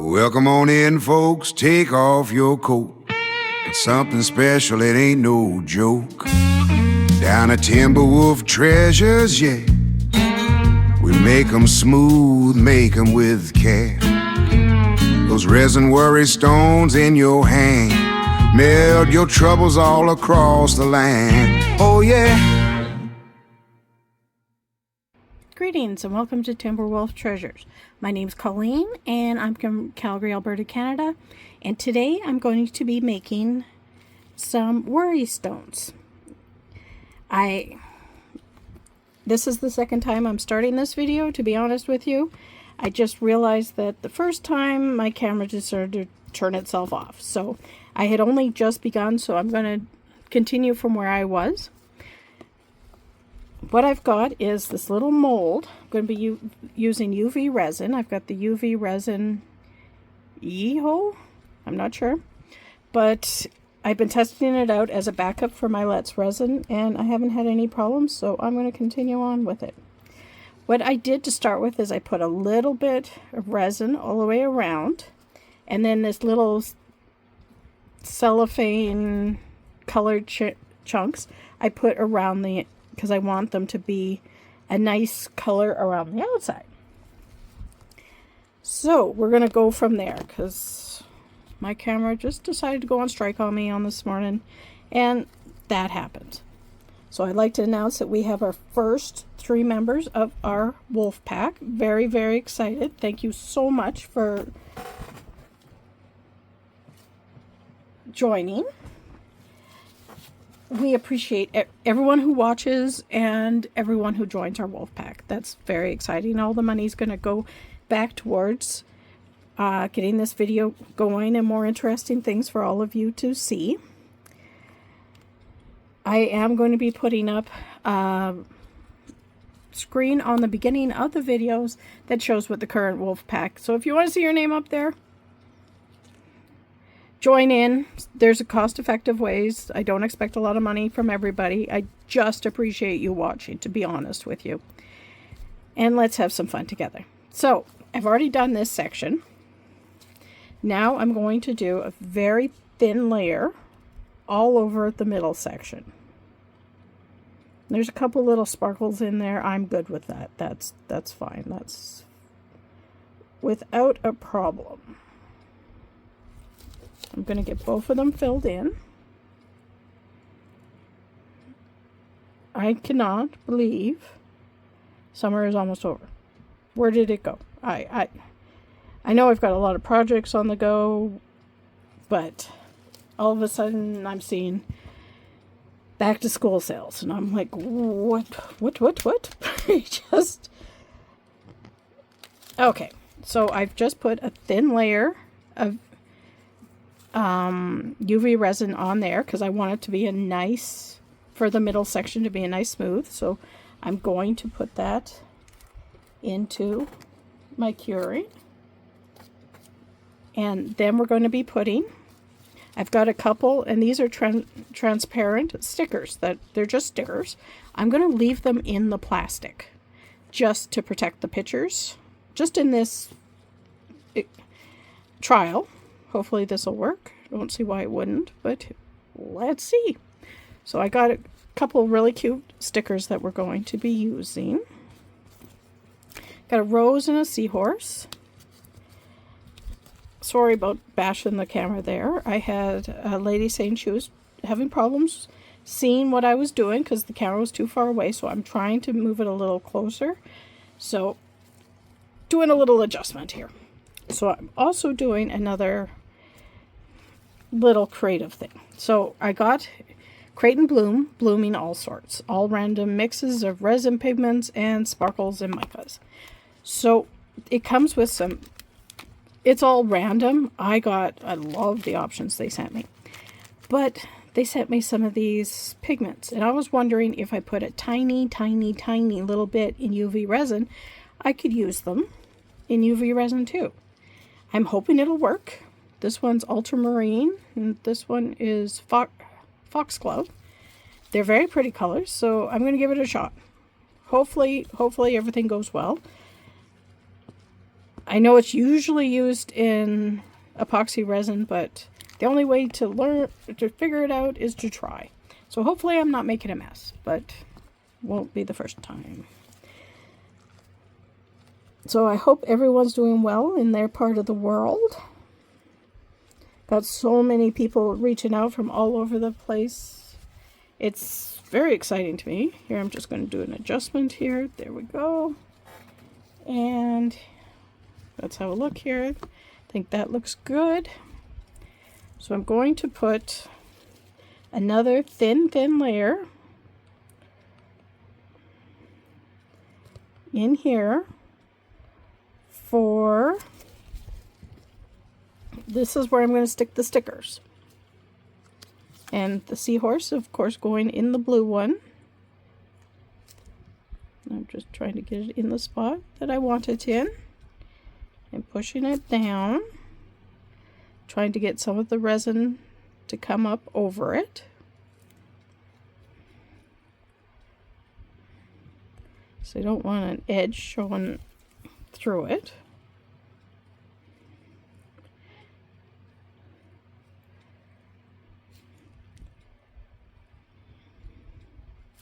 Welcome on in, folks, take off your coat. It's something special, it ain't no joke. Down at Timberwolf Treasures, yeah. We make 'em smooth, make 'em with care. Those resin worry stones in your hand melt your troubles all across the land. Oh yeah. Greetings and welcome to Timberwolf Treasures. My name's Colleen and I'm from Calgary, Alberta, Canada. And today I'm going to be making some worry stones. This is the second time I'm starting this video, to be honest with you. I just realized that the first time my camera decided to turn itself off. So I had only just begun, so I'm going to continue from where I was. What I've got is this little mold. I'm going to be using UV resin. I've got the UV resin E-hole. I'm not sure. But I've been testing it out as a backup for my Let's Resin, and I haven't had any problems, so I'm going to continue on with it. What I did to start with is I put a little bit of resin all the way around, and then this little cellophane colored chunks I put around the, because I want them to be a nice color around the outside. So we're going to go from there because my camera just decided to go on strike on me on this morning, and that happened. So I'd like to announce that we have our first 3 members of our wolf pack. Very, very excited. Thank you so much for joining. We appreciate everyone who watches and everyone who joins our wolf pack. That's very exciting. All the money is going to go back towards getting this video going and more interesting things for all of you to see. I am going to be putting up a screen on the beginning of the videos that shows what the current wolf pack. So if you want to see your name up there, join in. There's a cost-effective ways. I don't expect a lot of money from everybody. I just appreciate you watching, to be honest with you. And let's have some fun together. So I've already done this section. Now I'm going to do a very thin layer all over the middle section. There's a couple little sparkles in there. I'm good with that. That's fine. That's without a problem. I'm going to get both of them filled in. I cannot believe summer is almost over. Where did it go? I know I've got a lot of projects on the go, but all of a sudden I'm seeing back to school sales, and I'm like, what? Just okay. So I've just put a thin layer of UV resin on there because I want it to be a nice, for the middle section to be a nice smooth. So I'm going to put that into my curing, and then we're going to be putting, I've got a couple, and these are transparent stickers, that they're just stickers. I'm going to leave them in the plastic just to protect the pictures, just in this trial. Hopefully this will work. I don't see why it wouldn't, but let's see. So I got a couple really cute stickers that we're going to be using. Got a rose and a seahorse. Sorry about bashing the camera there. I had a lady saying she was having problems seeing what I was doing because the camera was too far away, so I'm trying to move it a little closer. So doing a little adjustment here. So I'm also doing another little creative thing. So I got Crate and Bloom, blooming all sorts, all random mixes of resin pigments and sparkles and micas. So it comes with some, it's all random. I love the options they sent me, but they sent me some of these pigments, and I was wondering if I put a tiny little bit in UV resin, I could use them in UV resin too. I'm hoping it'll work. This one's ultramarine, and this one is foxglove. They're very pretty colors, so I'm going to give it a shot. Hopefully everything goes well. I know it's usually used in epoxy resin, but the only way to figure it out is to try. So hopefully I'm not making a mess, but won't be the first time. So I hope everyone's doing well in their part of the world. Got so many people reaching out from all over the place. It's very exciting to me. Here, I'm just going to do an adjustment here. There we go. And let's have a look here. I think that looks good. So I'm going to put another thin layer in here for, this is where I'm going to stick the stickers. And the seahorse, of course, going in the blue one. I'm just trying to get it in the spot that I want it in. And pushing it down. Trying to get some of the resin to come up over it. So I don't want an edge showing through it.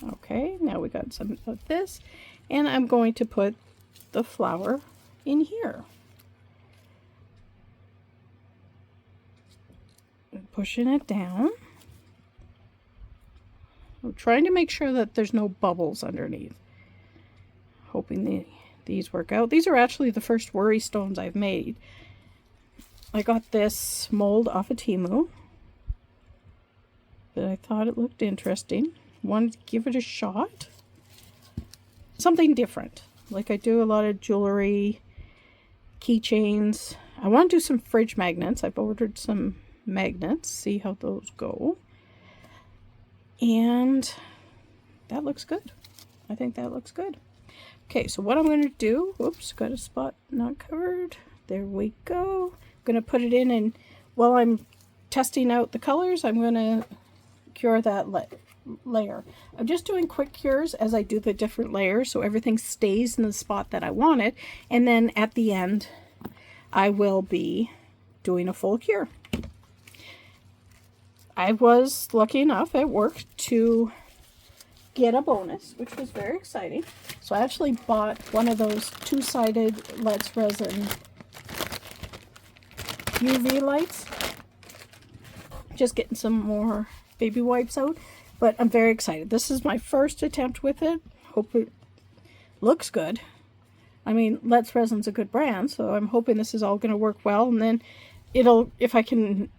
Okay, now we got some of this, and I'm going to put the flower in here. Pushing it down. I'm trying to make sure that there's no bubbles underneath. Hoping these work out. These are actually the first worry stones I've made. I got this mold off of Temu, but I thought it looked interesting. Wanted to give it a shot. Something different. Like I do a lot of jewelry, keychains. I want to do some fridge magnets. I've ordered some magnets. See how those go. And that looks good. I think that looks good. Okay, so what I'm going to do, whoops, got a spot not covered. There we go. I'm going to put it in, and while I'm testing out the colors, I'm going to cure that layer. I'm just doing quick cures as I do the different layers so everything stays in the spot that I want it, and then at the end I will be doing a full cure. I was lucky enough at work to get a bonus, which was very exciting. So I actually bought one of those two-sided Let's Resin UV lights. Just getting some more baby wipes out. But I'm very excited. This is my first attempt with it. Hope it looks good. I mean, Let's Resin's a good brand, so I'm hoping this is all going to work well. And then it'll, if I can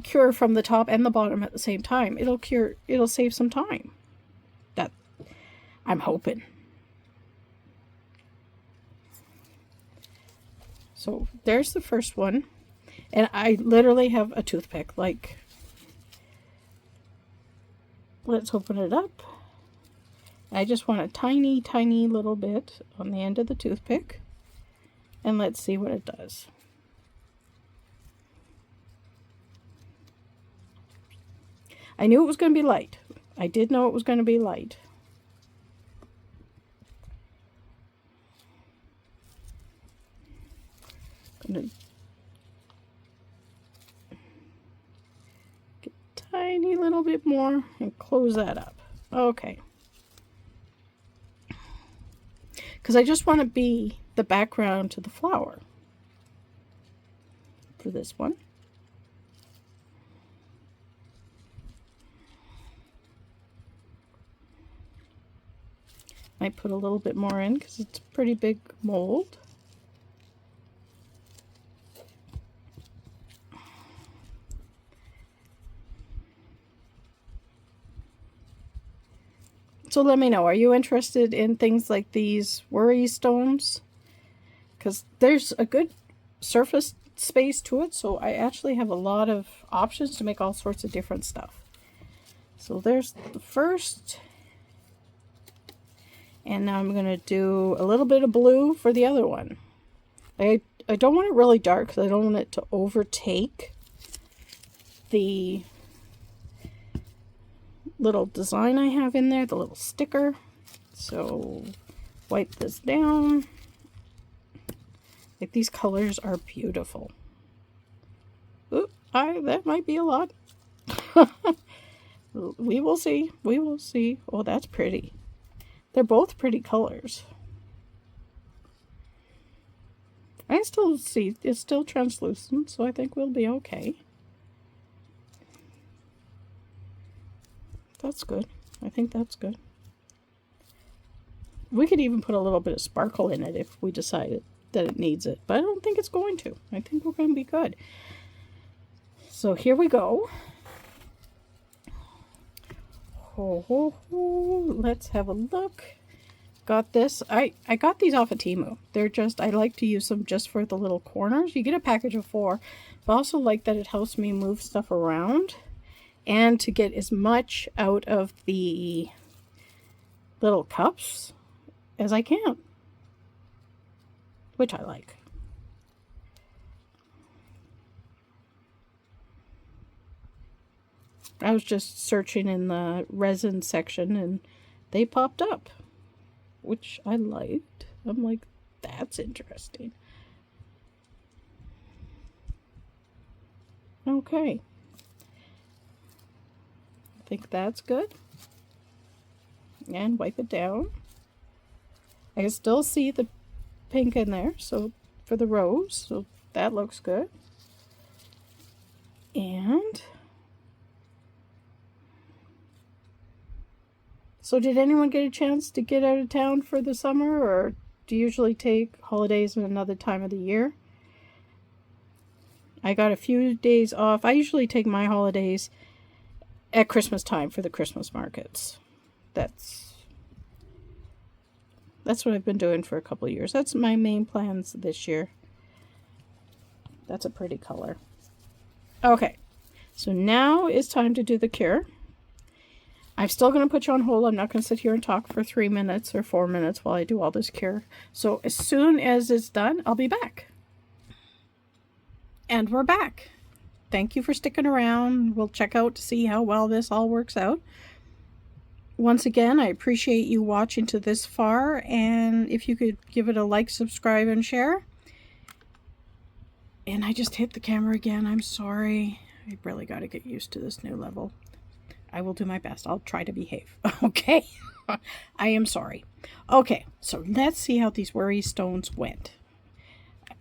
cure from the top and the bottom at the same time, it'll save some time. That I'm hoping. So there's the first one. And I literally have a toothpick, like, let's open it up. I just want a tiny, tiny little bit on the end of the toothpick. And let's see what it does. I knew it was going to be light. I did know it was going to be light. Gonna get a tiny little bit more and close that up. Okay. Because I just want to be the background to the flower for this one. Might put a little bit more in because it's a pretty big mold. So let me know, are you interested in things like these worry stones? Because there's a good surface space to it, so I actually have a lot of options to make all sorts of different stuff. So there's the first. And now I'm going to do a little bit of blue for the other one. I don't want it really dark because I don't want it to overtake the little design I have in there, the little sticker. So wipe this down. Like, these colors are beautiful. Oop, that might be a lot. We will see. We will see. Oh, that's pretty. They're both pretty colors. I still see it's still translucent, so I think we'll be okay. That's good. I think that's good. We could even put a little bit of sparkle in it if we decided that it needs it, but I don't think it's going to. I think we're going to be good. So here we go. Let's have a look. Got this. I got these off of Temu. They're just, I like to use them just for the little corners. You get a package of 4, but I also like that it helps me move stuff around and to get as much out of the little cups as I can, which I like. I was just searching in the resin section and they popped up, which I liked. I'm like, that's interesting. Okay. I think that's good. And wipe it down. I can still see the pink in there, so for the rose, so that looks good. And so did anyone get a chance to get out of town for the summer, or do you usually take holidays in another time of the year? I got a few days off. I usually take my holidays at Christmas time for the Christmas markets. That's what I've been doing for a couple of years. That's my main plans this year. That's a pretty color. Okay, so now it's time to do the cure. I'm still going to put you on hold. I'm not going to sit here and talk for 3 minutes or 4 minutes while I do all this cure. So as soon as it's done, I'll be back. And we're back. Thank you for sticking around. We'll check out to see how well this all works out. Once again, I appreciate you watching to this far, and if you could give it a like, subscribe, and share. And I just hit the camera again. I'm sorry. I really got to get used to this new level. I will do my best. I'll try to behave. Okay? I am sorry. Okay, so let's see how these worry stones went.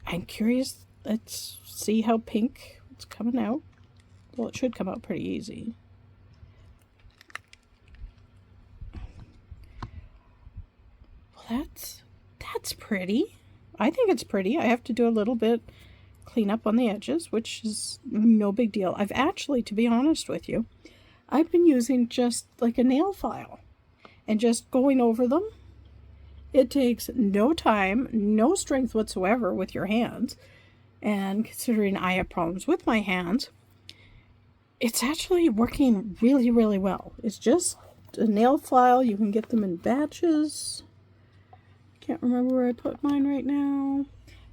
I'm curious. Let's see how pink it's coming out. Well, it should come out pretty easy. Well, that's pretty. I think it's pretty. I have to do a little bit clean up on the edges, which is no big deal. I've actually, to be honest with you, I've been using just like a nail file and just going over them. It takes no time, no strength whatsoever with your hands. And considering I have problems with my hands, it's actually working really, really well. It's just a nail file. You can get them in batches. Can't remember where I put mine right now.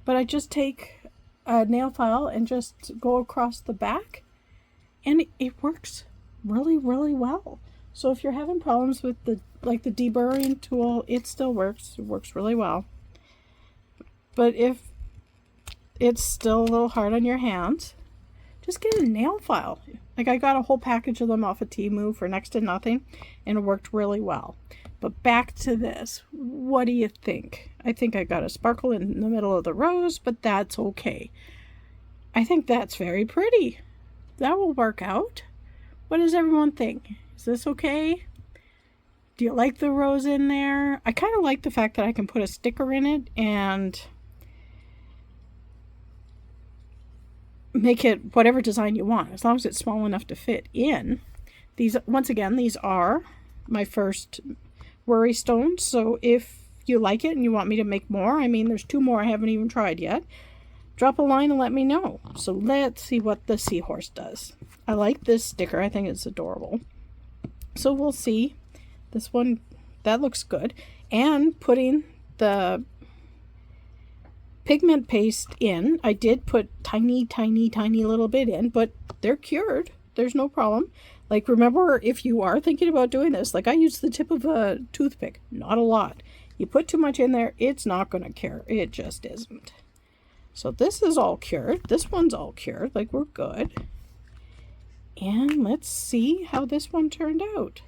But I just take a nail file and just go across the back. And it works really, really well. So if you're having problems with the deburring tool, it still works. It works really well. But if it's still a little hard on your hands, just get a nail file. Like, I got a whole package of them off of Temu for next to nothing, and it worked really well. But back to this. What do you think? I think I got a sparkle in the middle of the rose, but that's okay. I think that's very pretty. That will work out. What does everyone think? Is this okay? Do you like the rose in there? I kind of like the fact that I can put a sticker in it and make it whatever design you want, as long as it's small enough to fit in. These, once again, these are my first worry stones, so if you like it and you want me to make more, I mean, there's 2 more I haven't even tried yet, drop a line and let me know. So let's see what the seahorse does. I like this sticker. I think it's adorable. So we'll see. This one, that looks good. And putting the pigment paste in, I did put tiny little bit in, but they're cured. There's no problem. Like, remember, if you are thinking about doing this, like, I use the tip of a toothpick, not a lot. You put too much in there, it's not going to cure. It just isn't. So this is all cured. This one's all cured. Like, we're good. And let's see how this one turned out.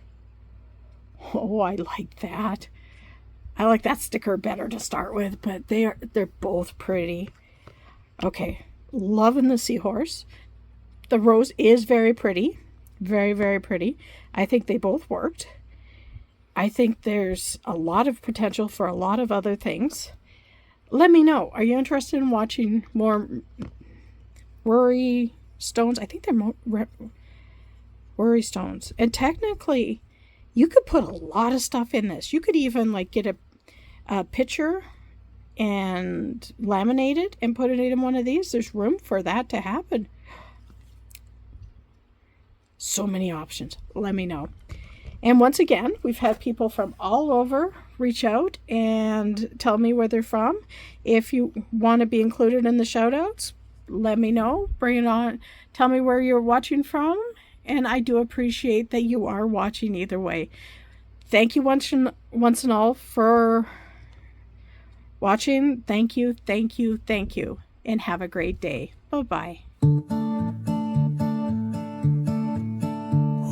Oh, I like that. I like that sticker better to start with, but they're both pretty. Okay, loving the seahorse. The rose is very pretty. Very, very pretty. I think they both worked. I think there's a lot of potential for a lot of other things. Let me know. Are you interested in watching more worry stones? I think they're more worry stones. And technically, you could put a lot of stuff in this. You could even like get a picture and laminate it and put it in one of these. There's room for that to happen. So many options. Let me know. And once again, we've had people from all over reach out and tell me where they're from. If you want to be included in the shout outs, let me know. Bring it on. Tell me where you're watching from. And I do appreciate that you are watching either way. Thank you once and all for watching. Thank you, thank you, thank you. And have a great day. Bye-bye.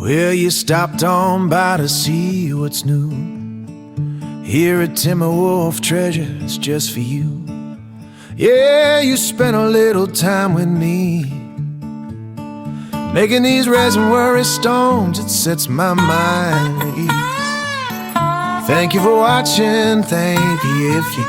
Well, you stopped on by to see what's new. Here at Timberwolf Treasure, it's just for you. Yeah, you spent a little time with me, making these resin worry stones. It sets my mind at ease. Thank you for watching, thank you if you